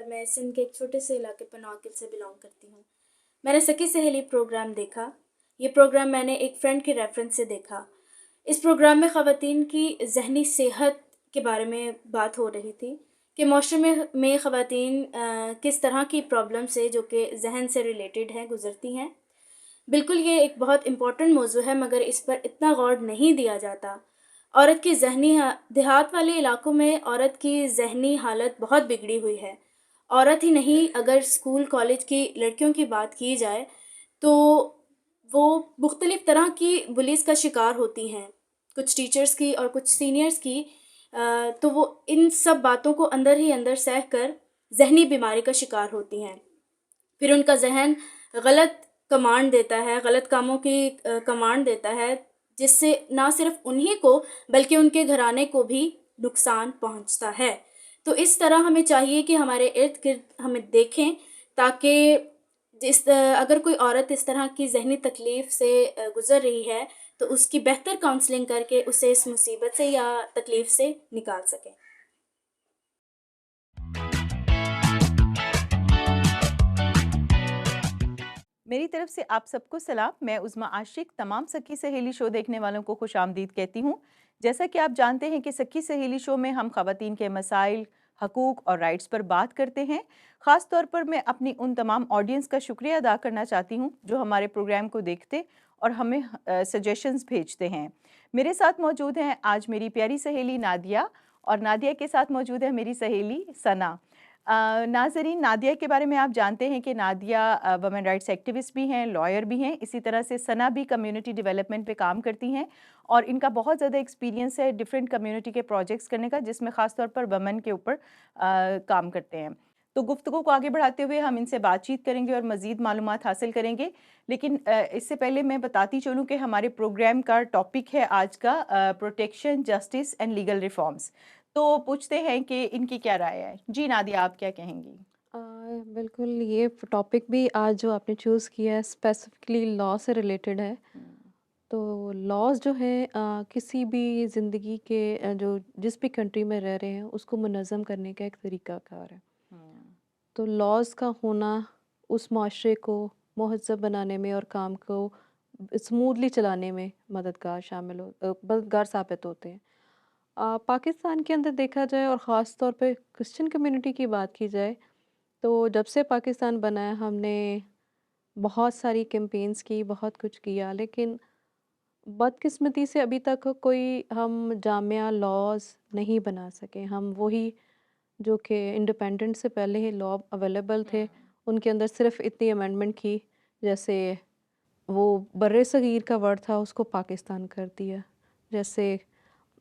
اور میں سندھ کے ایک چھوٹے سے علاقے پناکل سے بلانگ کرتی ہوں۔ میں نے سکی سہیلی پروگرام دیکھا۔ یہ پروگرام میں نے ایک فرینڈ کے ریفرنس سے دیکھا۔ اس پروگرام میں خواتین کی ذہنی صحت کے بارے میں بات ہو رہی تھی کہ معاشرے میں خواتین کس طرح کی پرابلم سے جو کہ ذہن سے ریلیٹڈ ہیں گزرتی ہیں۔ بالکل یہ ایک بہت امپورٹنٹ موضوع ہے، مگر اس پر اتنا غور نہیں دیا جاتا۔ عورت کی ذہنی دیہات والے علاقوں میں عورت کی ذہنی حالت بہت بگڑی ہوئی ہے۔ عورت ہی نہیں، اگر اسکول کالج کی لڑکیوں کی بات کی جائے تو وہ مختلف طرح کی بلیز کا شکار ہوتی ہیں، کچھ ٹیچرز کی اور کچھ سینئرز کی، تو وہ ان سب باتوں کو اندر ہی اندر سہ کر ذہنی بیماری کا شکار ہوتی ہیں۔ پھر ان کا ذہن غلط کمانڈ دیتا ہے، غلط کاموں کی کمانڈ دیتا ہے، جس سے نہ صرف انہی کو بلکہ ان کے گھرانے کو بھی نقصان پہنچتا ہے۔ تو اس طرح ہمیں چاہیے کہ ہمارے ارد گرد ہمیں دیکھیں، تاکہ اگر کوئی عورت اس طرح کی ذہنی تکلیف سے گزر رہی ہے تو اس کی بہتر کاؤنسلنگ کر کے اسے اس مصیبت سے یا تکلیف سے نکال سکیں۔ میری طرف سے آپ سب کو سلام۔ میں عظمیٰ عاشق تمام سکی سہیلی شو دیکھنے والوں کو خوش آمدید کہتی ہوں۔ جیسا کہ آپ جانتے ہیں کہ سکی سہیلی شو میں ہم خواتین کے مسائل، حقوق اور رائٹس پر بات کرتے ہیں۔ خاص طور پر میں اپنی ان تمام آڈینس کا شکریہ ادا کرنا چاہتی ہوں جو ہمارے پروگرام کو دیکھتے اور ہمیں سجیشنز بھیجتے ہیں۔ میرے ساتھ موجود ہیں آج میری پیاری سہیلی نادیہ، اور نادیہ کے ساتھ موجود ہے میری سہیلی ثنا۔ ناظرین، نادیہ کے بارے میں آپ جانتے ہیں کہ نادیہ ویمن رائٹس ایکٹیوسٹ بھی ہیں، لائر بھی ہیں، اسی طرح سے ثنا بھی کمیونٹی ڈیولپمنٹ پہ کام کرتی ہیں، اور ان کا بہت زیادہ ایکسپیرینس ہے ڈیفرنٹ کمیونٹی کے پروجیکٹس کرنے کا، جس میں خاص طور پر ویمن کے اوپر کام کرتے ہیں۔ تو گفتگو کو آگے بڑھاتے ہوئے ہم ان سے بات چیت کریں گے اور مزید معلومات حاصل کریں گے، لیکن اس سے پہلے میں بتاتی چلوں کہ ہمارے پروگرام کا ٹاپک ہے آج کا protection, justice and legal reforms. تو پوچھتے ہیں کہ ان کی کیا رائے ہے۔ جی نادیہ، آپ کیا کہیں گی؟ بالکل، یہ ٹاپک بھی آج جو آپ نے چوز کیا ہے اسپیسیفکلی لا سے ریلیٹڈ ہے۔ تو لاز جو ہے کسی بھی زندگی کے جو جس بھی کنٹری میں رہ رہے ہیں اس کو منظم کرنے کا ایک طریقہ کار ہے۔ تو لاز کا ہونا اس معاشرے کو مہذب بنانے میں اور کام کو اسموتھلی چلانے میں مددگار ثابت ہوتے ہیں۔ پاکستان کے اندر دیکھا جائے اور خاص طور پہ کرسچن کمیونٹی کی بات کی جائے تو جب سے پاکستان بنا ہے ہم نے بہت ساری کیمپینز کی، بہت کچھ کیا، لیکن بدقسمتی سے ابھی تک کوئی ہم جامع لاز نہیں بنا سکے۔ ہم وہی جو کہ انڈیپینڈنٹ سے پہلے ہی لا اویلیبل تھے، ان کے اندر صرف اتنی امینڈمنٹ کی، جیسے وہ بر صغیر کا ورڈ تھا اس کو پاکستان کر دیا، جیسے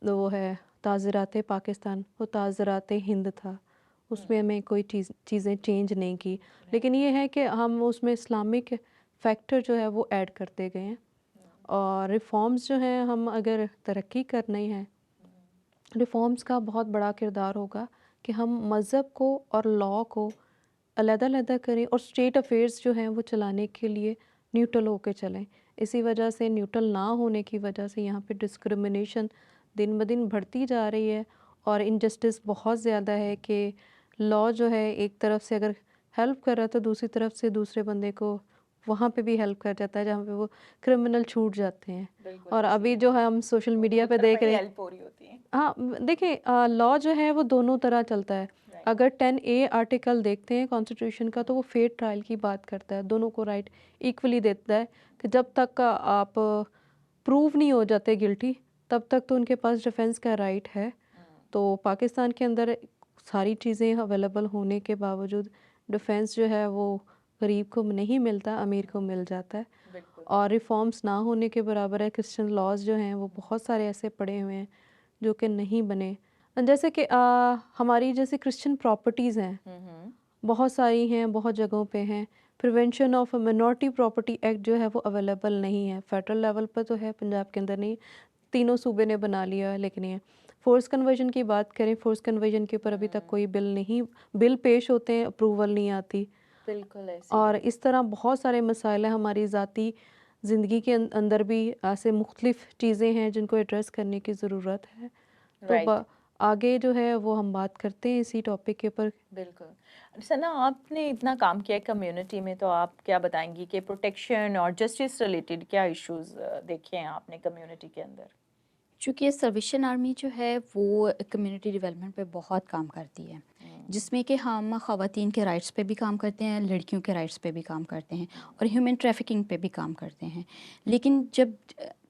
وہ ہے تعزیرات پاکستان، وہ تعزیرات ہند تھا، اس میں ہمیں کوئی چیزیں چینج نہیں کی، لیکن یہ ہے کہ ہم اس میں اسلامک فیکٹر جو ہے وہ ایڈ کرتے گئے ہیں۔ اور ریفارمز جو ہیں، ہم اگر ترقی کرنی ہے، ریفارمز کا بہت بڑا کردار ہوگا کہ ہم مذہب کو اور لا کو علیحدہ علیحدہ کریں، اور اسٹیٹ افیئرز جو ہیں وہ چلانے کے لیے نیوٹرل ہو کے چلیں۔ اسی وجہ سے نیوٹرل نہ ہونے کی وجہ سے یہاں پہ ڈسکرمنیشن دن بدن بڑھتی جا رہی ہے، اور انجسٹس بہت زیادہ ہے کہ لا جو ہے ایک طرف سے اگر ہیلپ کر رہا ہے تو دوسری طرف سے دوسرے بندے کو وہاں پہ بھی ہیلپ کر جاتا ہے جہاں پہ وہ کرمنل چھوٹ جاتے ہیں۔ اور ابھی جو ہے ہم سوشل میڈیا پہ دیکھ رہے ہیں، ہاں دیکھیں لا جو ہے وہ دونوں طرح چلتا ہے۔ اگر 10A آرٹیکل دیکھتے ہیں کانسٹیٹیوشن کا تو وہ فیئر ٹرائل کی بات کرتا ہے، دونوں کو رائٹ ایکولی دیتا ہے کہ جب تک آپ پروو نہیں ہو جاتے گلٹی تب تک تو ان کے پاس ڈیفینس کا رائٹ ہے۔ تو پاکستان کے اندر ساری چیزیں اویلیبل ہونے کے باوجود ڈیفینس جو ہے وہ غریب کو نہیں ملتا، امیر کو مل جاتا ہے، اور ریفارمز نہ ہونے کے برابر ہے۔ کرسچن لاز جو ہیں وہ بہت سارے ایسے پڑے ہوئے ہیں جو کہ نہیں بنے، جیسے کہ ہماری جیسے کرسچن پراپرٹیز ہیں بہت ساری ہیں، بہت جگہوں پہ ہیں۔ Prevention of minority property act جو ہے وہ اویلیبل نہیں ہے، فیڈرل لیول پر تو ہے، پنجاب کے اندر نہیں، تینوں صوبے نے بنا لیا ہے لیکن یہ فورس کنورژن کی بات کریں، فورس کنورژن کے اوپر ابھی تک کوئی بل پیش ہوتے ہیں، اپروول نہیں آتی۔ بالکل اور اس طرح بہت سارے مسائل ہیں ہماری ذاتی زندگی کے اندر بھی، ایسے مختلف چیزیں ہیں جن کو ایڈریس کرنے کی ضرورت ہے۔ تو آگے جو ہے وہ ہم بات کرتے ہیں اسی ٹاپک کے اوپر۔ بالکل ثنا، آپ نے اتنا کام کیا ہے کمیونٹی میں، تو آپ کیا بتائیں گی کہ پروٹیکشن اور جسٹس ریلیٹڈ کیا ایشوز دیکھے ہیں آپ نے کمیونٹی کے اندر؟ چونکہ سلویشن آرمی جو ہے وہ کمیونٹی ڈیولپمنٹ پہ بہت کام کرتی ہے، جس میں کہ ہم خواتین کے رائٹس پہ بھی کام کرتے ہیں، لڑکیوں کے رائٹس پہ بھی کام کرتے ہیں، اور ہیومن ٹریفکنگ پہ بھی کام کرتے ہیں. لیکن جب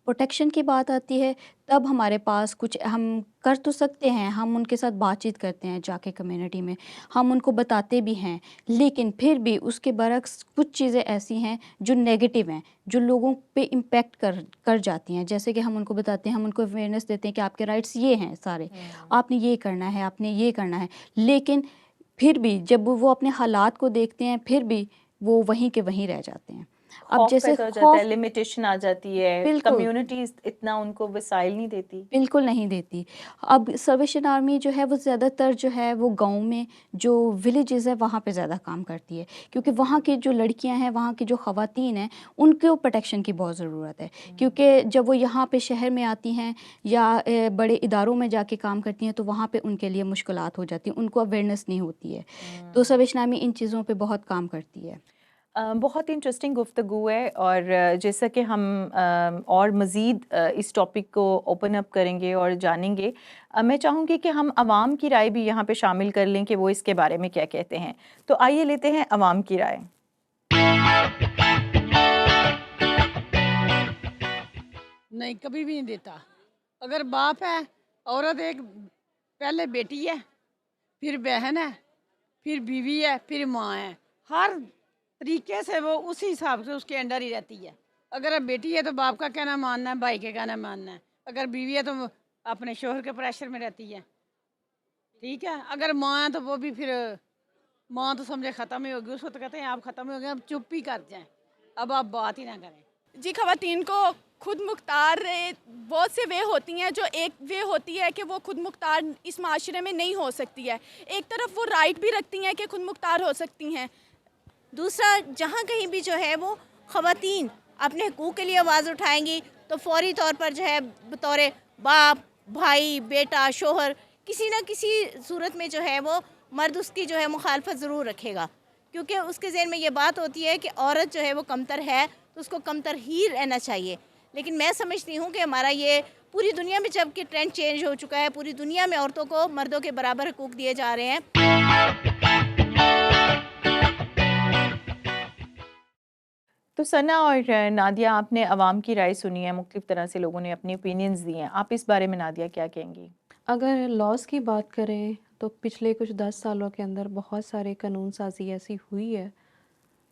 پروٹیکشن کی بات آتی ہے تب ہمارے پاس کچھ ہم کر تو سکتے ہیں، ہم ان کے ساتھ بات چیت کرتے ہیں جا کے کمیونٹی میں، ہم ان کو بتاتے بھی ہیں، لیکن پھر بھی اس کے برعکس کچھ چیزیں ایسی ہیں جو نیگیٹو ہیں، جو لوگوں پہ امپیکٹ کر جاتی ہیں. جیسے کہ ہم ان کو بتاتے ہیں، ہم ان کو اویئرنیس دیتے ہیں کہ آپ کے رائٹس یہ ہیں سارے، آپ نے یہ کرنا ہے، آپ نے یہ کرنا ہے، لیکن پھر بھی جب وہ اپنے حالات کو دیکھتے ہیں پھر بھی وہ وہیں کے وہیں رہ جاتے ہیں. اب خوف جیسے پیدا ہو جاتا ہے، خوف، لمیٹیشن آ جاتی ہے، بالکل کمیونٹی اتنا ان کو وسائل نہیں دیتی. بالکل نہیں دیتی. اب سلویشن آرمی جو ہے وہ زیادہ تر جو ہے وہ گاؤں میں جو ولیجز ہے وہاں پہ زیادہ کام کرتی ہے، کیونکہ وہاں کی جو لڑکیاں ہیں، وہاں کی جو خواتین ہیں، ان کو پروٹیکشن کی بہت ضرورت ہے. کیونکہ جب وہ یہاں پہ شہر میں آتی ہیں یا بڑے اداروں میں جا کے کام کرتی ہیں تو وہاں پہ ان کے لیے مشکلات ہو جاتی ہیں، ان کو اویئرنیس نہیں ہوتی ہے. تو سلویشن آرمی ان چیزوں پہ بہت کام کرتی ہے. بہت انٹرسٹنگ گفتگو ہے، اور جیسا کہ ہم اور مزید اس ٹاپک کو اوپن اپ کریں گے اور جانیں گے، میں چاہوں گی کہ ہم عوام کی رائے بھی یہاں پہ شامل کر لیں کہ وہ اس کے بارے میں کیا کہتے ہیں. تو آئیے لیتے ہیں عوام کی رائے. نہیں، کبھی بھی نہیں دیتا. اگر باپ ہے، عورت ایک پہلے بیٹی ہے، پھر بہن ہے، پھر بیوی ہے، پھر ماں ہے. ہر طریقے سے وہ اسی حساب سے اس کے انڈر ہی رہتی ہے. اگر بیٹی ہے تو باپ کا کہنا ماننا ہے، بھائی کے کہنا ماننا ہے. اگر بیوی ہے تو وہ اپنے شوہر کے پریشر میں رہتی ہے. ٹھیک ہے. اگر ماں ہے تو وہ بھی پھر ماں تو سمجھے ختم ہی ہوگی، اس کو تو کہتے ہیں آپ ختم ہی ہو گئے، اب چپ ہی کر جائیں، اب آپ بات ہی نہ کریں. جی، خواتین کو خود مختار بہت سے وے ہوتی ہیں. جو ایک وے ہوتی ہے کہ وہ خود مختار اس معاشرے میں نہیں ہو سکتی ہے، ایک طرف وہ رائٹ بھی رکھتی ہیں کہ خود مختار ہو سکتی ہیں. دوسرا، جہاں کہیں بھی جو ہے وہ خواتین اپنے حقوق کے لیے آواز اٹھائیں گی تو فوری طور پر جو ہے بطور باپ، بھائی، بیٹا، شوہر، کسی نہ کسی صورت میں جو ہے وہ مرد اس کی جو ہے مخالفت ضرور رکھے گا، کیونکہ اس کے ذہن میں یہ بات ہوتی ہے کہ عورت جو ہے وہ کمتر ہے تو اس کو کمتر ہی رہنا چاہیے. لیکن میں سمجھتی ہوں کہ ہمارا یہ پوری دنیا میں جب کہ ٹرینڈ چینج ہو چکا ہے، پوری دنیا میں عورتوں کو مردوں کے برابر حقوق دیے جا رہے ہیں. تو ثنا اور نادیہ، آپ نے عوام کی رائے سنی ہے، مختلف طرح سے لوگوں نے اپنی اوپینینز دی ہیں. آپ اس بارے میں نادیہ کیا کہیں گی؟ اگر لاس کی بات کریں تو پچھلے کچھ 10 سالوں کے اندر بہت سارے قانون سازی ایسی ہوئی ہے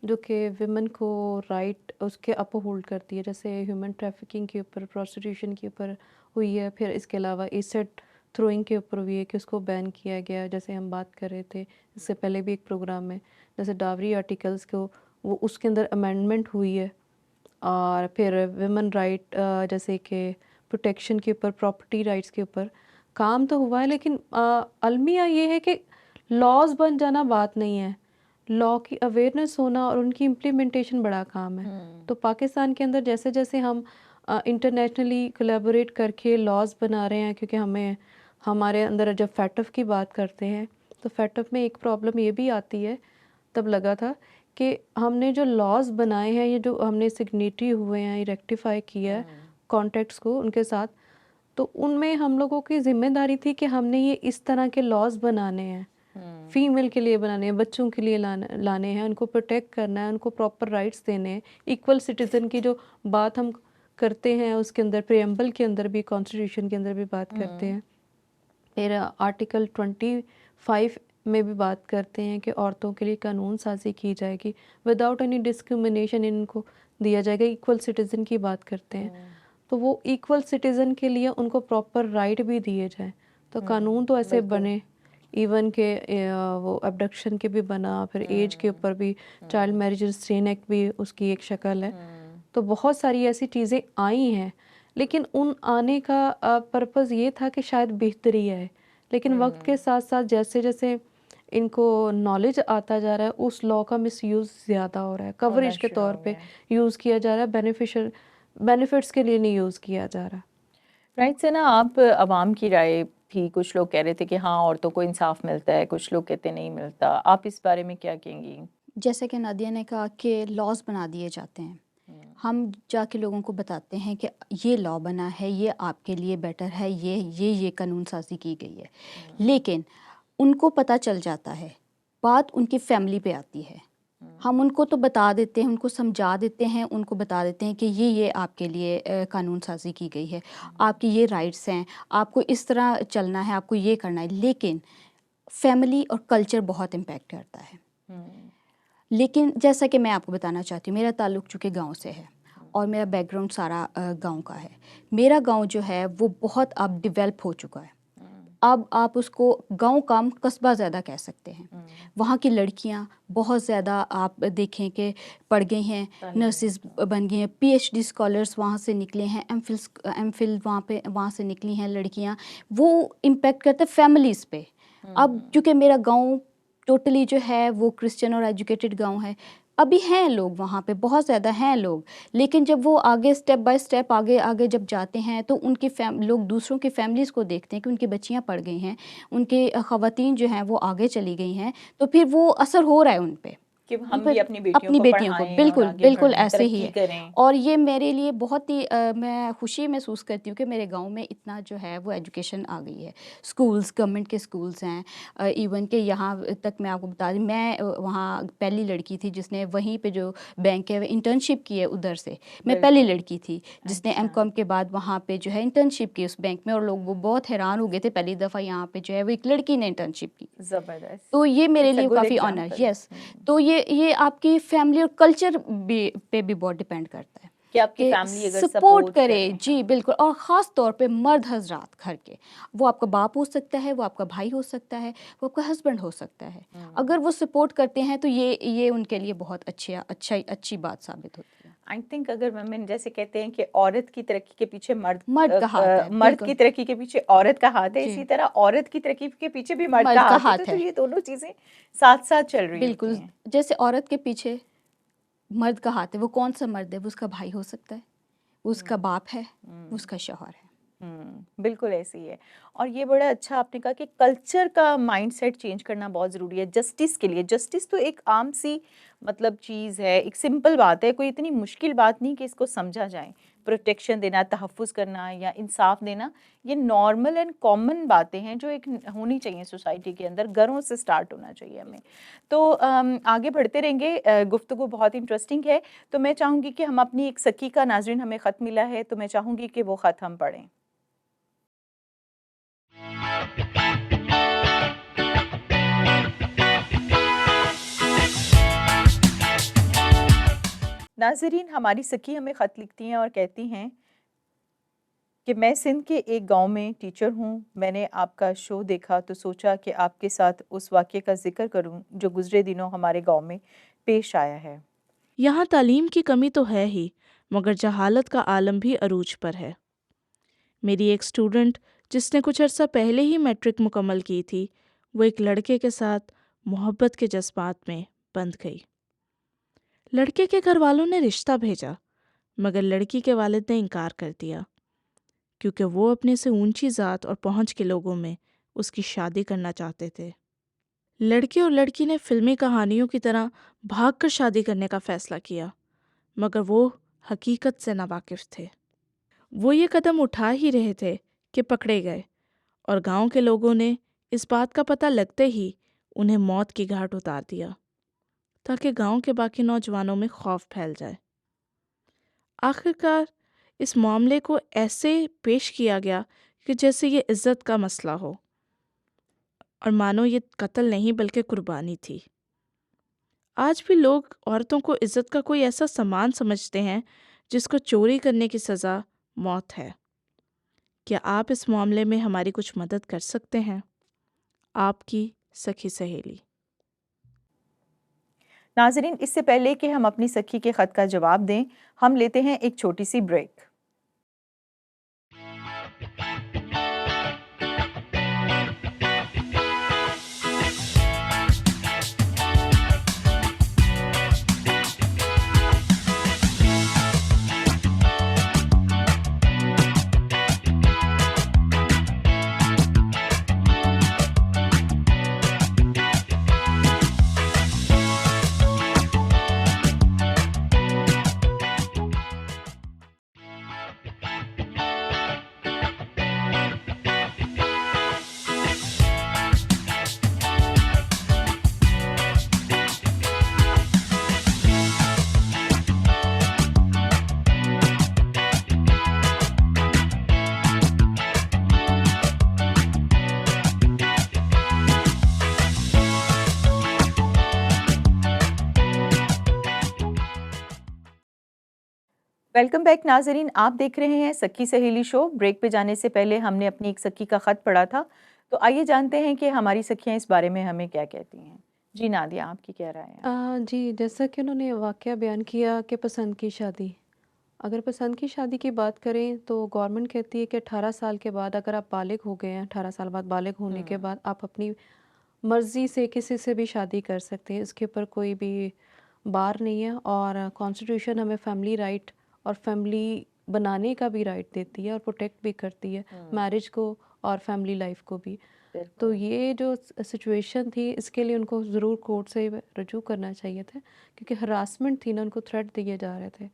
جو کہ ویمن کو رائٹ اس کے اپ ہولڈ کرتی ہے. جیسے ہیومن ٹریفکنگ کے اوپر، پروسٹیٹیوشن کے اوپر ہوئی ہے. پھر اس کے علاوہ ایسڈ تھروئنگ کے اوپر ہوئی ہے کہ اس کو بین کیا گیا. جیسے ہم بات کر رہے تھے اس سے پہلے بھی ایک پروگرام میں، جیسے ڈاوری آرٹیکلز کو وہ اس کے اندر امینڈمنٹ ہوئی ہے. اور پھر ویمن رائٹ جیسے کہ پروٹیکشن کے اوپر، پراپرٹی رائٹس کے اوپر کام تو ہوا ہے. لیکن المیہ یہ ہے کہ لاز بن جانا بات نہیں ہے، لا کی اویئرنیس ہونا اور ان کی امپلیمنٹیشن بڑا کام ہے. تو پاکستان کے اندر جیسے جیسے ہم انٹرنیشنلی کولیبوریٹ کر کے لاز بنا رہے ہیں، کیونکہ ہمارے اندر جب فیٹف کی بات کرتے ہیں تو فیٹف میں ایک پرابلم یہ بھی آتی ہے، تب لگا تھا کہ ہم نے جو لاز بنائے ہیں، یہ جو ہم نے سگنیٹری ہوئے ہیں، یہ ریکٹیفائی کیا ہے کانٹیکٹس کو ان کے ساتھ، تو ان میں ہم لوگوں کی ذمہ داری تھی کہ ہم نے یہ اس طرح کے لاز بنانے ہیں، فیمیل کے لیے بنانے ہیں، بچوں کے لیے لانے ہیں، ان کو پروٹیکٹ کرنا ہے، ان کو پراپر رائٹس دینے ہیں. ایکول سٹیزن کی جو بات ہم کرتے ہیں اس کے اندر پریمبل کے اندر بھی، کانسٹیٹیوشن کے اندر بھی بات کرتے ہیں. پھر آرٹیکل 25 میں بھی بات کرتے ہیں کہ عورتوں کے لیے قانون سازی کی جائے گی وداؤٹ اینی ڈسکرمنیشن، ان کو دیا جائے گا. ایکول سٹیزن کی بات کرتے ہیں تو وہ ایکول سٹیزن کے لیے ان کو پراپر رائٹ بھی دیے جائیں. تو قانون تو ایسے بنے، ایون کہ وہ ابڈکشن کے بھی بنا، پھر ایج کے اوپر بھی، چائلڈ میریج ریسٹرین ایکٹ بھی اس کی ایک شکل ہے. تو بہت ساری ایسی چیزیں آئی ہیں، لیکن ان آنے کا پرپز یہ تھا کہ شاید بہتری ہے. لیکن وقت کے ساتھ ساتھ جیسے جیسے ان کو نالج آتا جا رہا ہے، اس لا کا مس یوز زیادہ ہو رہا ہے، کوریج کے طور پہ یوز کیا جا رہا ہے، بینیفٹس کے لیے نہیں یوز کیا جا رہا. رائٹ ثنا، آپ عوام کی رائے تھی, کچھ لوگ کہہ رہے تھے کہ ہاں عورتوں کو انصاف ملتا ہے, کچھ لوگ کہتے نہیں ملتا. آپ اس بارے میں کیا کہیں گی؟ جیسے کہ نادیہ نے کہا کہ لاز بنا دیے جاتے ہیں, ہم جا کے لوگوں کو بتاتے ہیں کہ یہ لا بنا ہے, یہ آپ کے لیے بیٹر ہے, یہ قانون سازی کی گئی ہے, لیکن ان کو پتہ چل جاتا ہے, بات ان کی فیملی پہ آتی ہے. ہم ان کو تو بتا دیتے ہیں, ان کو سمجھا دیتے ہیں, ان کو بتا دیتے ہیں کہ یہ آپ کے لیے قانون سازی کی گئی ہے, آپ کی یہ رائٹس ہیں, آپ کو اس طرح چلنا ہے, آپ کو یہ کرنا ہے. لیکن فیملی اور کلچر بہت امپیکٹ کرتا ہے. لیکن جیسا کہ میں آپ کو بتانا چاہتی ہوں, میرا تعلق چونکہ گاؤں سے ہے اور میرا بیک گراؤنڈ سارا گاؤں کا ہے. میرا گاؤں جو ہے وہ بہت اب ڈیولپ ہو چکا ہے. اب آپ اس کو گاؤں کم قصبہ زیادہ کہہ سکتے ہیں. وہاں کی لڑکیاں بہت زیادہ آپ دیکھیں کہ پڑھ گئی ہیں, نرسز بن گئی ہیں, پی ایچ ڈی اسکالرس وہاں سے نکلے ہیں, ایم فل وہاں سے نکلی ہیں لڑکیاں. وہ امپیکٹ کرتا ہے فیملیز پہ. اب چونکہ میرا گاؤں ٹوٹلی جو ہے وہ کرسچن اور ایجوکیٹڈ گاؤں ہے, ابھی ہیں لوگ وہاں پہ, بہت زیادہ ہیں لوگ, لیکن جب وہ آگے اسٹیپ بائی اسٹیپ آگے جب جاتے ہیں تو ان کی لوگ دوسروں کی فیملیز کو دیکھتے ہیں کہ ان کی بچیاں پڑھ گئی ہیں, ان کے خواتین جو ہیں وہ آگے چلی گئی ہیں, تو پھر وہ اثر ہو رہا ہے ان پہ کہ ہم بھی اپنی بیٹیوں کو پڑھائیں بالکل اور آگے بالکل بڑھیں, ایسے ہی ترقی ہے. کریں. اور یہ میرے لیے بہت ہی میں خوشی محسوس کرتی ہوں کہ میرے گاؤں میں اتنا جو ہے وہ ایجوکیشن آ گئی ہے. اسکولز گورنمنٹ کے اسکولز ہیں, ایون کہ یہاں تک میں آپ کو بتا دوں, میں وہاں پہلی لڑکی تھی جس نے وہیں پہ جو بینک ہے انٹرنشپ کی ہے ادھر سے. میں پہلی لڑکی تھی جس نے ایم کام کے بعد وہاں پہ جو ہے انٹرنشپ کی اس بینک میں, اور لوگ وہ بہت حیران ہو گئے تھے پہلی دفعہ یہاں پہ جو ہے وہ ایک لڑکی نے انٹرنشپ کی. زبردست. تو یہ میرے لیے کافی آنر. یس, تو یہ آپ کی فیملی اور کلچر پہ بھی بہت ڈپینڈ کرتا ہے کہ آپ کی فیملی اگر سپورٹ کرے. جی بالکل, اور خاص طور پہ مرد حضرات گھر کے, وہ آپ کا باپ ہو سکتا ہے, وہ آپ کا بھائی ہو سکتا ہے, وہ آپ کا ہسبینڈ ہو سکتا ہے, اگر وہ سپورٹ کرتے ہیں تو یہ ان کے لیے بہت اچھی بات ثابت ہوتی ہے. آئی تھنک اگر ویمن جیسے کہتے ہیں کہ عورت کی ترقی کے پیچھے مرد کا ہاتھ ہے, مرد کی ترقی کے پیچھے عورت کا ہاتھ ہے, اسی طرح عورت کی ترقی کے پیچھے بھی مرد کا ہاتھ ہے. تو یہ دونوں چیزیں ساتھ ساتھ چل رہی ہیں. بالکل, جیسے عورت کے پیچھے مرد کا ہاتھ ہے, وہ کون سا مرد ہے؟ وہ اس کا بھائی ہو سکتا ہے, وہ اس کا باپ ہے, وہ اس کا شوہر ہے. بالکل ایسے ہی ہے. اور یہ بڑا اچھا آپ نے کہا کہ کلچر کا مائنڈ سیٹ چینج کرنا بہت ضروری ہے جسٹس کے لیے. جسٹس تو ایک عام سی مطلب چیز ہے, ایک سمپل بات ہے, کوئی اتنی مشکل بات نہیں کہ اس کو سمجھا جائے. پروٹیکشن دینا, تحفظ کرنا یا انصاف دینا, یہ نارمل اینڈ کامن باتیں ہیں جو ایک ہونی چاہیے سوسائٹی کے اندر, گھروں سے سٹارٹ ہونا چاہیے ہمیں. تو آگے بڑھتے رہیں گے, گفتگو بہت انٹرسٹنگ ہے. تو میں چاہوں گی کہ ہم اپنی ایک سکی کا, ناظرین ہمیں خط ملا ہے تو میں چاہوں گی کہ وہ خط ہم پڑھیں. ناظرین, ہماری سکی ہمیں خط لکھتی ہیں اور کہتی ہیں کہ میں سندھ کے ایک گاؤں میں ٹیچر ہوں. میں نے آپ کا شو دیکھا تو سوچا کہ آپ کے ساتھ اس واقعے کا ذکر کروں جو گزرے دنوں ہمارے گاؤں میں پیش آیا ہے. یہاں تعلیم کی کمی تو ہے ہی, مگر جہالت کا عالم بھی عروج پر ہے. میری ایک اسٹوڈنٹ جس نے کچھ عرصہ پہلے ہی میٹرک مکمل کی تھی, وہ ایک لڑکے کے ساتھ محبت کے جذبات میں بندھ گئی. لڑکے کے گھر والوں نے رشتہ بھیجا, مگر لڑکی کے والد نے انکار کر دیا کیونکہ وہ اپنے سے اونچی ذات اور پہنچ کے لوگوں میں اس کی شادی کرنا چاہتے تھے. لڑکے اور لڑکی نے فلمی کہانیوں کی طرح بھاگ کر شادی کرنے کا فیصلہ کیا, مگر وہ حقیقت سے ناواقف تھے. وہ یہ قدم اٹھا ہی رہے تھے کہ پکڑے گئے, اور گاؤں کے لوگوں نے اس بات کا پتہ لگتے ہی انہیں موت کی گھاٹ اتار دیا تاکہ گاؤں کے باقی نوجوانوں میں خوف پھیل جائے. آخرکار اس معاملے کو ایسے پیش کیا گیا کہ جیسے یہ عزت کا مسئلہ ہو, اور مانو یہ قتل نہیں بلکہ قربانی تھی. آج بھی لوگ عورتوں کو عزت کا کوئی ایسا سامان سمجھتے ہیں جس کو چوری کرنے کی سزا موت ہے. کیا آپ اس معاملے میں ہماری کچھ مدد کر سکتے ہیں؟ آپ کی سکھی سہیلی. ناظرین, اس سے پہلے کہ ہم اپنی سکھی کے خط کا جواب دیں, ہم لیتے ہیں ایک چھوٹی سی بریک. ویلکم بیک ناظرین، آپ دیکھ رہے ہیں سکی سہیلی شو۔ بریک پہ جانے سے پہلے ہم نے اپنی ایک سکی کا خط پڑھا تھا، تو آئیے جانتے ہیں کہ ہماری سکیاں اس بارے میں ہمیں کیا کہتی ہیں۔ جی نادیہ، آپ کی کیا رائے ہے؟ جی جیسا کہ انہوں نے واقعہ بیان کیا کہ پسند کی شادی، اگر پسند کی شادی کی بات کریں تو گورنمنٹ کہتی ہے کہ 18 سال کے بعد اگر آپ بالغ ہو گئے ہیں، 18 سال بعد بالغ ہونے کے بعد آپ اپنی مرضی سے کسی سے بھی شادی کر سکتے ہیں، اس کے اوپر کوئی بھی بار نہیں ہے، اور کانسٹیٹیوشن ہمیں فیملی رائٹ اور فیملی بنانے کا بھی رائٹ دیتی ہے اور پروٹیکٹ بھی کرتی ہے میرج کو اور فیملی لائف کو بھی۔ تو یہ جو سچویشن تھی اس کے لیے ان کو ضرور کورٹ سے رجوع کرنا چاہیے تھا، کیونکہ ہراسمنٹ تھی نا، ان کو تھریٹ دیے جا رہے تھے،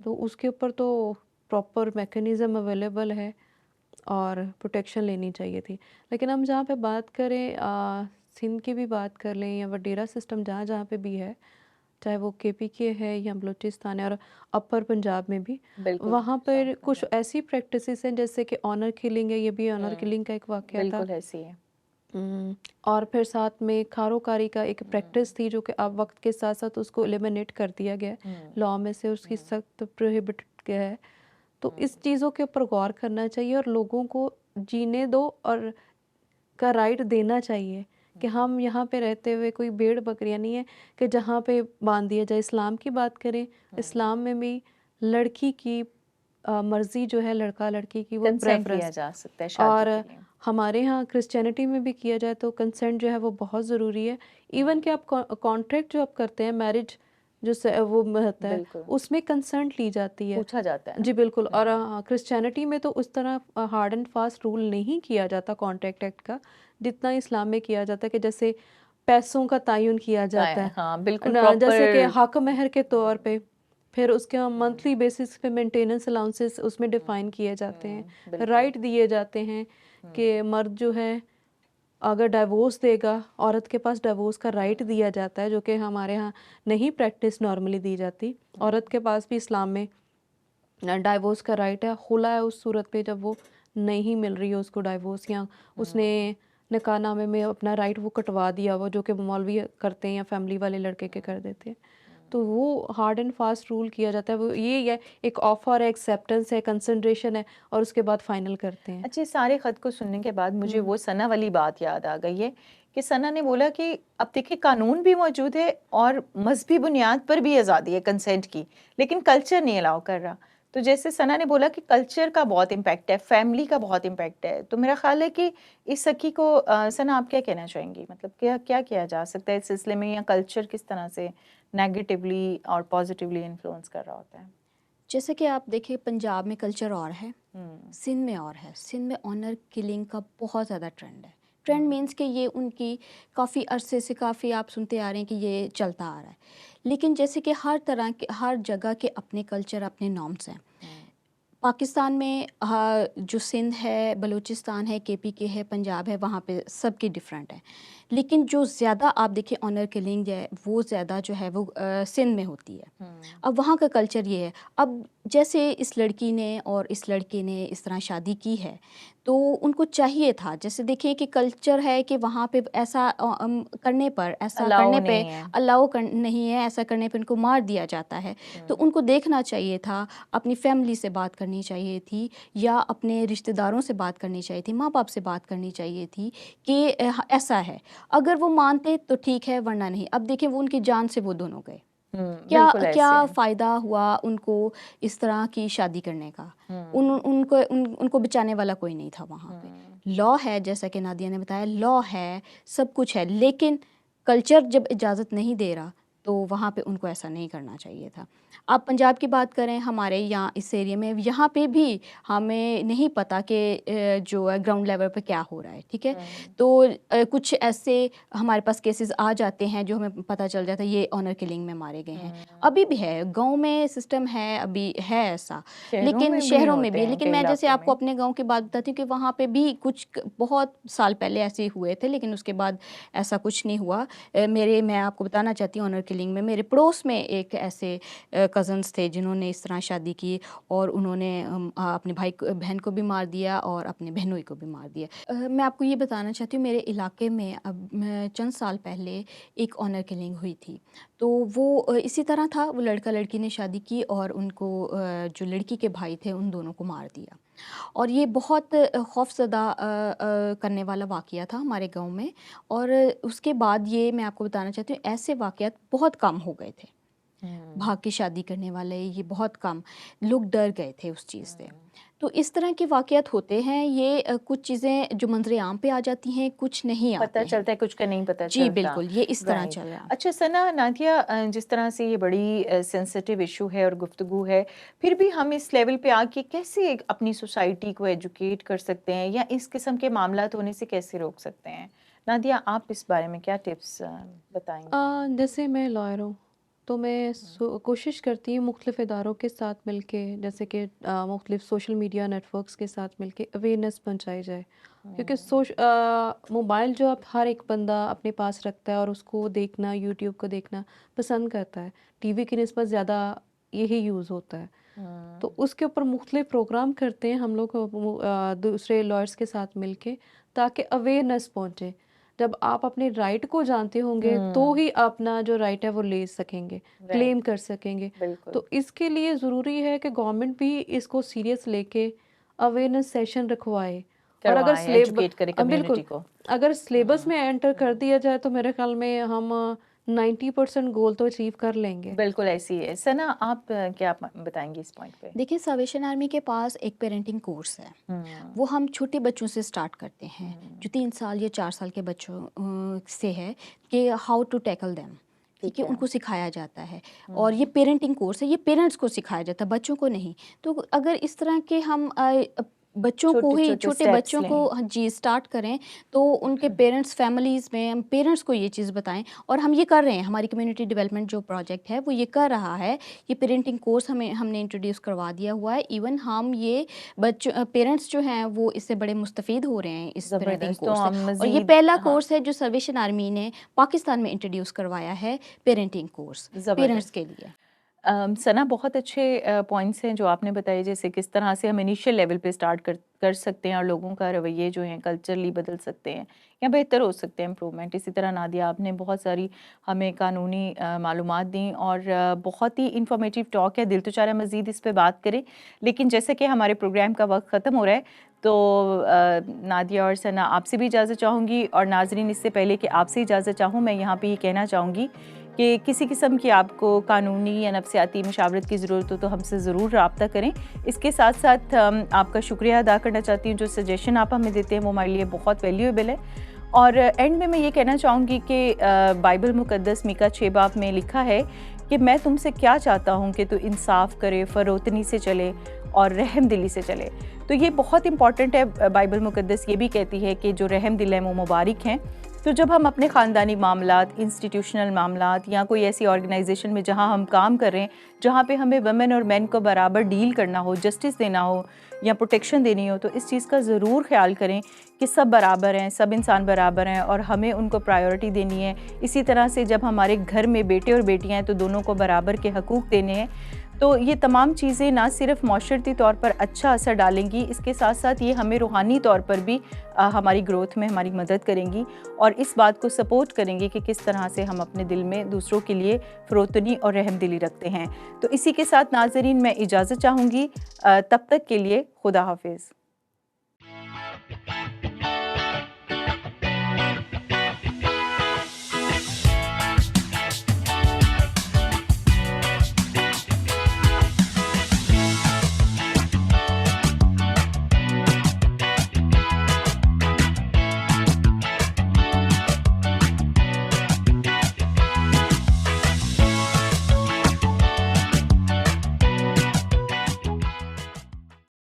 تو اس کے اوپر تو پراپر میکینزم اویلیبل ہے اور پروٹیکشن لینی چاہیے تھی۔ لیکن ہم جہاں پہ بات کریں، سندھ کی بھی بات کر لیں یا وڈیرا سسٹم جہاں جہاں پہ بھی ہے، چاہے وہ کے پی کے ہے یا بلوچستان ہے اور اپر پنجاب میں بھی، وہاں پر کچھ ایسی پریکٹسز ہیں جیسے کہ آنر کلنگ ہے، یہ بھی آنر کلنگ کا ایک واقعہ تھا، بالکل ایسی ہے۔ اور پھر ساتھ میں کھاروکاری کا ایک پریکٹس تھی جو کہ اب وقت کے ساتھ ساتھ اس کو ایلیمنیٹ کر دیا گیا ہے لاء میں سے، اس کی سخت پروہیبٹڈ گیا ہے۔ تو اس چیزوں کے اوپر غور کرنا چاہیے اور لوگوں کو جینے دو اور کا رائٹ دینا چاہیے کہ ہم یہاں پہ رہتے ہوئے کوئی بھیڑ بکریاں نہیں ہے کہ جہاں پہ باندھ دیا جائے۔ اسلام کی بات کریں، اسلام میں بھی لڑکی کی مرضی جو ہے، لڑکا لڑکی کی وہ کنسنٹ لیا پریفرنس، جا سکتا ہے اور شادی کے لیے۔ ہمارے ہاں کرسچینٹی میں بھی کیا جائے تو کنسنٹ جو ہے وہ بہت ضروری ہے۔ ایون کہ آپ کانٹریکٹ جو آپ کرتے ہیں، میرج جو وہ ہوتا ہے، بالکل اس میں کنسنٹ لی جاتی ہے۔ پوچھا جاتا ہے نا۔ جی بالکل، اور کرسچینٹی میں تو اس طرح ہارڈ اینڈ فاسٹ رول نہیں کیا جاتا کانٹریکٹ ایکٹ کا، جتنا اسلام میں کیا جاتا ہے، کہ جیسے پیسوں کا تعین کیا جاتا ہے، ہاں بالکل جیسے کہ پراپر۔ حق مہر کے طور پہ، پھر اس کے منتھلی بیسس پہ مینٹیننس الاؤنسز اس میں ڈیفائن کیے جاتے ہیں، رائٹ دیے جاتے ہیں کہ مرد جو ہے اگر ڈائیورس دے گا، عورت کے پاس ڈائیورس کا رائٹ دیا جاتا ہے، جو کہ ہمارے ہاں نہیں پریکٹس نارملی دی جاتی۔ عورت کے پاس بھی اسلام میں ڈائیورس کا رائٹ ہے، خلا ہے اس صورت پہ جب وہ نہیں مل رہی ہے اس کو ڈائیورس، یا اس نے نکاح نامے میں اپنا رائٹ وہ کٹوا دیا وہ، جو کہ مولوی کرتے ہیں یا فیملی والے لڑکے کے کر دیتے ہیں، تو وہ ہارڈ اینڈ فاسٹ رول کیا جاتا ہے۔ وہ یہ ہے ایک آفر ہے، ایکسیپٹنس ہے، کنسنٹریشن ہے، اور اس کے بعد فائنل کرتے ہیں۔ اچھا، سارے خط کو سننے کے بعد مجھے وہ ثنا والی بات یاد آ گئی ہے کہ ثنا نے بولا کہ اب دیکھیں قانون بھی موجود ہے اور مذہبی بنیاد پر بھی آزادی ہے کنسنٹ کی، لیکن کلچر نہیں الاؤ کر رہا۔ تو جیسے ثنا نے بولا کہ کلچر کا بہت امپیکٹ ہے، فیملی کا بہت امپیکٹ ہے، تو میرا خیال ہے کہ اس سکی کو ثنا آپ کیا کہنا چاہیں گی، مطلب کیا کیا جا سکتا ہے اس سلسلے میں، یا کلچر کس طرح سے نیگیٹیولی اور پازیٹیولی انفلوئنس کر رہا ہوتا ہے؟ جیسے کہ آپ دیکھیں پنجاب میں کلچر اور ہے، سندھ میں اور ہے۔ سندھ میں آنر کلنگ کا بہت زیادہ ٹرینڈ ہے۔ ٹرینڈ مینس کہ یہ ان کی کافی عرصے سے کافی آپ سنتے آ رہے ہیں کہ یہ چلتا آ رہا ہے، لیکن جیسے کہ ہر طرح کے ہر جگہ کے اپنے کلچر، اپنے نارمس ہیں۔ پاکستان میں جو سندھ ہے، بلوچستان ہے، کے پی کے ہے، پنجاب ہے، وہاں پہ سب کی ڈیفرنٹ ہے، لیکن جو زیادہ آپ دیکھیں آنر کلنگ ہے وہ زیادہ جو ہے وہ سندھ میں ہوتی ہے۔ اب وہاں کا کلچر یہ ہے، اب جیسے اس لڑکی نے اور اس لڑکے نے اس طرح شادی کی ہے تو ان کو چاہیے تھا، جیسے دیکھیں کہ کلچر ہے کہ وہاں پہ ایسا کرنے پر، ایسا کرنے پہ الاؤ نہیں ہے، ایسا کرنے پہ ان کو مار دیا جاتا ہے۔ تو ان کو دیکھنا چاہیے تھا، اپنی فیملی سے بات کرنی چاہیے تھی، یا اپنے رشتہ داروں سے بات کرنی چاہیے تھی، ماں باپ سے بات کرنی چاہیے تھی کہ ایسا ہے۔ اگر وہ مانتے تو ٹھیک ہے، ورنہ نہیں۔ اب دیکھیں وہ ان کی جان سے وہ دونوں گئے، کیا فائدہ ہوا ان کو اس طرح کی شادی کرنے کا؟ ان کو بچانے والا کوئی نہیں تھا وہاں پہ۔ لاء ہے، جیسا کہ نادیہ نے بتایا، لاء ہے، سب کچھ ہے، لیکن کلچر جب اجازت نہیں دے رہا تو وہاں پہ ان کو ایسا نہیں کرنا چاہیے تھا۔ آپ پنجاب کی بات کریں، ہمارے یہاں اس ایریے میں، یہاں پہ بھی ہمیں نہیں پتہ کہ جو ہے گراؤنڈ لیول پہ کیا ہو رہا ہے، ٹھیک ہے؟ تو کچھ ایسے ہمارے پاس کیسز آ جاتے ہیں جو ہمیں پتہ چل جاتا ہے یہ آنر کلنگ میں مارے گئے ہیں۔ ابھی بھی ہے، گاؤں میں سسٹم ہے، ابھی ہے ایسا، لیکن شہروں میں بھی۔ لیکن میں جیسے آپ کو اپنے گاؤں کی بات بتاتی ہوں کہ وہاں پہ بھی کچھ بہت سال پہلے ایسے ہوئے تھے، لیکن اس کے بعد ایسا کچھ نہیں ہوا۔ میں آپ کو بتانا چاہتی ہوں، آنر کلنگ میں میرے پڑوس میں ایک ایسے کزنس تھے جنہوں نے اس طرح شادی کی اور انہوں نے اپنے بہن کو بھی مار دیا اور اپنے بہنوئی کو بھی مار دیا۔ میں آپ کو یہ بتانا چاہتی ہوں، میرے علاقے میں اب چند سال پہلے ایک آنر کلنگ ہوئی تھی، تو وہ اسی طرح تھا، وہ لڑکا لڑکی نے شادی کی اور ان کو جو لڑکی کے بھائی تھے ان دونوں کو مار دیا، اور یہ بہت خوف زدہ کرنے والا واقعہ تھا ہمارے گاؤں میں۔ اور اس کے بعد یہ میں آپ کو بتانا چاہتی ہوں ایسے واقعات بہت کم ہو گئے تھے، بھاگ کے شادی کرنے والے یہ بہت کم، لوگ ڈر گئے تھے اس چیز سے۔ تو اس طرح کے واقعات ہوتے ہیں، یہ کچھ چیزیں جو منظر عام پہ آ جاتی ہیں، کچھ نہیں آتے پتہ ہیں۔ چلتا ہے، کچھ کا نہیں پتہ چلتا۔ جی بالکل، یہ اس طرح Right. چل رہا ہے۔ اچھا ثنا، نادیہ، جس طرح سے یہ بڑی سینسٹیو ایشو ہے اور گفتگو ہے، پھر بھی ہم اس لیول پہ آ کے کیسے اپنی سوسائٹی کو ایجوکیٹ کر سکتے ہیں یا اس قسم کے معاملات ہونے سے کیسے روک سکتے ہیں؟ نادیہ، آپ اس بارے میں کیا ٹپس بتائیں گے؟ جیسے میں لائر ہوں تو میں کوشش کرتی ہوں مختلف اداروں کے ساتھ مل کے، جیسے کہ مختلف سوشل میڈیا نیٹ ورکس کے ساتھ مل کے اویئرنیس پہنچائی جائے، کیونکہ موبائل جو اب ہر ایک بندہ اپنے پاس رکھتا ہے اور اس کو دیکھنا، یوٹیوب کو دیکھنا پسند کرتا ہے، ٹی وی کی نسبت زیادہ یہی یوز ہوتا ہے، تو اس کے اوپر مختلف پروگرام کرتے ہیں ہم لوگ دوسرے لائرس کے ساتھ مل کے، تاکہ اویئرنیس پہنچے۔ جب آپ اپنے رائٹ کو جانتے ہوں گے تو ہی اپنا جو رائٹ ہے وہ لے سکیں گے، کلیم کر سکیں گے۔ تو اس کے لیے ضروری ہے کہ گورنمنٹ بھی اس کو سیریس لے کے اویئرنیس سیشن رکھوائے، اور اگر ایجوکیٹ کرے بالکل کمیونٹی کو۔ اگر سلیبس میں انٹر کر دیا جائے تو میرے خیال میں ہم 90% گول تو اچیو کر لیں گے۔ بالکل ایسی ہے۔ ثنا، آپ کیا بتائیں گے اس پوائنٹ پہ؟ دیکھیں، سالویشن آرمی کے پاس ایک پیرنٹنگ کورس ہے، وہ ہم چھوٹے بچوں سے سٹارٹ کرتے ہیں، جو 3 سال یا 4 سال کے بچوں سے ہے، کہ ہاؤ ٹو ٹیکل دیم، ٹھیک ہے، ان کو سکھایا جاتا ہے، اور یہ پیرنٹنگ کورس ہے، یہ پیرنٹس کو سکھایا جاتا ہے، بچوں کو نہیں۔ تو اگر اس طرح کے ہم بچوں کو ہی، چھوٹے بچوں کو جی سٹارٹ کریں، تو ان کے پیرنٹس، فیملیز میں پیرنٹس کو یہ چیز بتائیں، اور ہم یہ کر رہے ہیں، ہماری کمیونٹی ڈیولپمنٹ جو پروجیکٹ ہے وہ یہ کر رہا ہے، یہ پیرنٹنگ کورس ہم نے انٹروڈیوس کروا دیا ہوا ہے۔ ایون ہم یہ پیرنٹس جو ہیں وہ اس سے بڑے مستفید ہو رہے ہیں اس پیرنٹنگ کورس سے، اور یہ پہلا کورس ہے جو سالویشن آرمی نے پاکستان میں انٹروڈیوس کروایا ہے، پیرنٹنگ کورس پیرنٹس کے لیے۔ ثنا، بہت اچھے پوائنٹس ہیں جو آپ نے بتائے، جیسے کس طرح سے ہم انیشیل لیول پہ سٹارٹ کر سکتے ہیں اور لوگوں کا رویے جو ہیں کلچرلی بدل سکتے ہیں یا بہتر ہو سکتے ہیں، امپرومنٹ۔ اسی طرح نادیہ، آپ نے بہت ساری ہمیں قانونی معلومات دیں اور بہت ہی انفارمیٹیو ٹاک ہے، دل تو چاہ رہا ہے مزید اس پہ بات کریں، لیکن جیسے کہ ہمارے پروگرام کا وقت ختم ہو رہا ہے، تو نادیہ اور ثنا، آپ سے بھی اجازت چاہوں گی، اور ناظرین، اس سے پہلے کہ آپ سے اجازت چاہوں، میں یہاں پہ یہ کہنا چاہوں گی کہ کسی قسم کی آپ کو قانونی یا نفسیاتی مشاورت کی ضرورت ہو تو ہم سے ضرور رابطہ کریں۔ اس کے ساتھ ساتھ آپ کا شکریہ ادا کرنا چاہتی ہوں، جو سجیشن آپ ہمیں دیتے ہیں وہ ہمارے لیے بہت ویلیویبل ہے۔ اور اینڈ میں یہ کہنا چاہوں گی کہ بائبل مقدس میکا 6 باب میں لکھا ہے کہ میں تم سے کیا چاہتا ہوں کہ تو انصاف کرے، فروتنی سے چلے اور رحم دلی سے چلے۔ تو یہ بہت امپورٹنٹ ہے، بائبل مقدس یہ بھی کہتی ہے کہ جو رحم دل ہیں وہ مبارک ہیں۔ تو جب ہم اپنے خاندانی معاملات، انسٹیٹیوشنل معاملات، یا کوئی ایسی آرگنائزیشن میں جہاں ہم کام کر رہے ہیں، جہاں پہ ہمیں ویمن اور مین کو برابر ڈیل کرنا ہو، جسٹس دینا ہو یا پروٹیکشن دینی ہو، تو اس چیز کا ضرور خیال کریں کہ سب برابر ہیں، سب انسان برابر ہیں اور ہمیں ان کو پرائیورٹی دینی ہے۔ اسی طرح سے جب ہمارے گھر میں بیٹے اور بیٹیاں ہیں تو دونوں کو برابر کے حقوق دینے ہیں۔ تو یہ تمام چیزیں نہ صرف معاشرتی طور پر اچھا اثر ڈالیں گی، اس کے ساتھ ساتھ یہ ہمیں روحانی طور پر بھی ہماری گروتھ میں ہماری مدد کریں گی، اور اس بات کو سپورٹ کریں گی کہ کس طرح سے ہم اپنے دل میں دوسروں کے لیے فروتنی اور رحم دلی رکھتے ہیں۔ تو اسی کے ساتھ ناظرین، میں اجازت چاہوں گی، تب تک کے لیے خدا حافظ۔